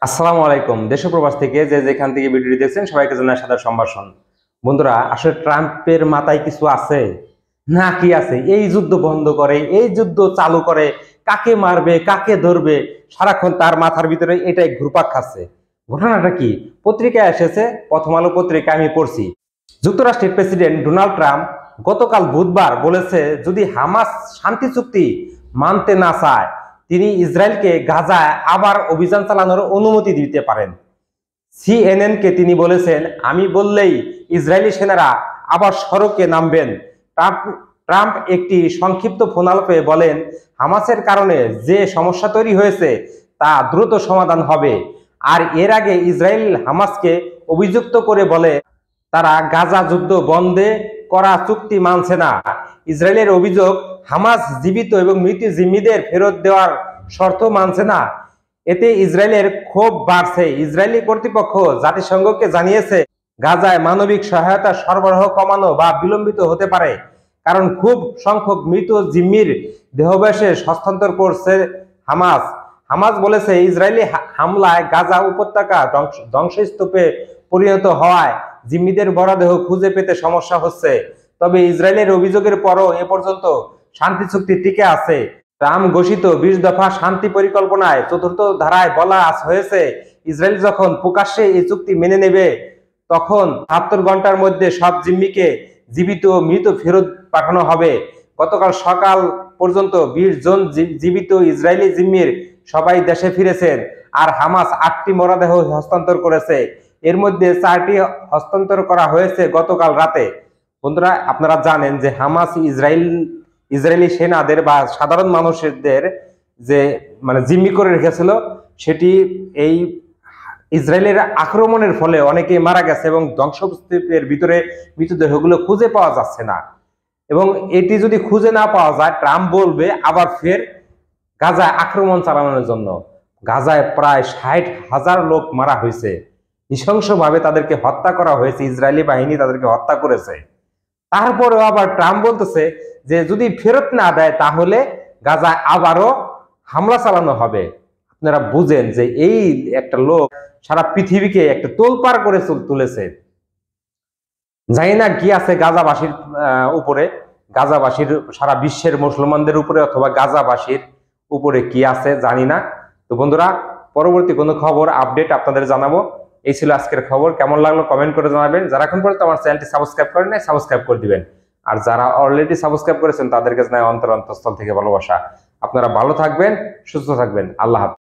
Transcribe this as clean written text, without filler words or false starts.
আসসালামু আলাইকুম। দেশ ও প্রবাস থেকে যে যেখান থেকে ভিডিওটি দেখছেন সবাইকে জানাই সাদর সম্ভাষণ। বন্ধুরা, আসলে ট্রাম্পের মাথায় কিছু আছে না কি আছে? এই যুদ্ধ বন্ধ করে, এই যুদ্ধ চালু করে, কাকে মারবে কাকে ধরবে, সারাক্ষণ তার মাথার ভিতরে এটাই ঘুরপাক খাচ্ছে। ঘটনাটা কি? পত্রিকায় এসেছে, প্রথম আলো পত্রিকা আমি পড়ছি। যুক্তরাষ্ট্রের প্রেসিডেন্ট ডোনাল্ড ট্রাম্প গতকাল বুধবার বলেছে, যদি হামাস শান্তি চুক্তি মানতে না চায় তিনি ইসরায়েলকে গাজায় আবার অভিযান চালানোর অনুমতি দিতে পারেন। সিএনএনকে তিনি বলেছেন, আমি বললেই ইসরায়েলি সেনারা আবার সড়কে নামবেন। ট্রাম্প একটি সংক্ষিপ্ত ফোনালাপে বলেন, হামাসের কারণে যে সমস্যা তৈরি হয়েছে তা দ্রুত সমাধান হবে। আর এর আগে ইসরায়েল হামাসকে অভিযুক্ত করে বলে, তারা গাজা যুদ্ধ বন্ধে করা চুক্তি মানছে না। ইসরায়েলের অভিযোগ, হামাস জীবিত এবং মৃত জিম্মিদের ফেরত দেওয়ার শর্ত মানছে না। এতে ইসরায়েলের ক্ষোভ বাড়ছে। ইসরায়েলি কর্তৃপক্ষ জাতিসংঘকে জানিয়েছে, গাজায় মানবিক সহায়তা সরবরাহ কমানো বা বিলম্বিত হতে পারে, কারণ খুব সংখ্যক মৃত জিম্মির দেহাবশেষ হস্তান্তর করছে হামাস। হামাস বলেছে, ইসরায়েলি হামলায় গাজা উপত্যকা ধ্বংসস্তূপে পরিণত হওয়ায় জিম্মিদের মরদেহ খুঁজে পেতে সমস্যা হচ্ছে। তবে ইসরায়েলের অভিযোগের পরও এ পর্যন্ত শান্তি চুক্তি টিকে আছে। ট্রাম্প ঘোষিত 20 দফা শান্তি পরিকল্পনায় 4র্থ ধারায় বলা হয়েছে, ইসরায়েল যখন প্রকাশ্যে এই চুক্তি মেনে নেবে তখন ৭২ ঘন্টার মধ্যে সব জিম্মিকে জীবিত ও মৃত ফেরত পাঠানো হবে। গতকাল সকাল পর্যন্ত 20 জন জীবিত ইসরায়েলি জিম্মির সবাই দেশে ফিরেছেন, আর হামাস 8টি মরদেহ হস্তান্তর করেছে। এর মধ্যে 4টি হস্তান্তর করা হয়েছে গতকাল রাতে। বন্ধুরা, আপনারা জানেন যে হামাস ইসরায়েলি সেনাদের বা সাধারণ মানুষদের যে জিম্মি করে রেখেছিল, সেটি এই ইসরায়েলের আক্রমণের ফলে অনেকেই মারা গেছে এবং ধ্বংসস্তূপের ভিতরে মৃতদেহগুলো খুঁজে পাওয়া যাচ্ছে না। এবং এটি যদি খুঁজে না পাওয়া যায়, ট্রাম্প বলবে আবার ফের গাজায় আক্রমণ চালানোর জন্য। গাজায় প্রায় 60,000 লোক মারা হয়েছে, নৃশংসভাবে তাদেরকে হত্যা করা হয়েছে, ইসরায়েলি বাহিনী তাদেরকে হত্যা করেছে। তারপরেও আবার ট্রাম্প বলতেছে যে যদি ফেরত না দেয় তাহলে গাজায় আবারও হামলা চালানো হবে। আপনারা বুঝেন যে এই একটা লোক সারা পৃথিবীকে একটা তোলপাড় করে তুলেছে। জানি না কি আছে গাজাবাসীর উপরে, গাজাবাসীর সারা বিশ্বের মুসলমানদের উপরে অথবা গাজাবাসীর উপরে কি আছে জানি না। তো বন্ধুরা, পরবর্তী কোনো খবর আপডেট আপনাদের জানাবো। এই ছিল আজকের খবর। কেমন লাগলো কমেন্ট করে জানাবেন। যারা এখন পর্যন্ত আমার চ্যানেলটি সাবস্ক্রাইব করেন নাই, সাবস্ক্রাইব করে দিবেন। আর যারা অলরেডি সাবস্ক্রাইব করেছেন তাদেরকে জানাই অন্তরস্থল থেকে ভালোবাসা। আপনারা ভালো থাকবেন, সুস্থ থাকবেন। আল্লাহ হাফেজ।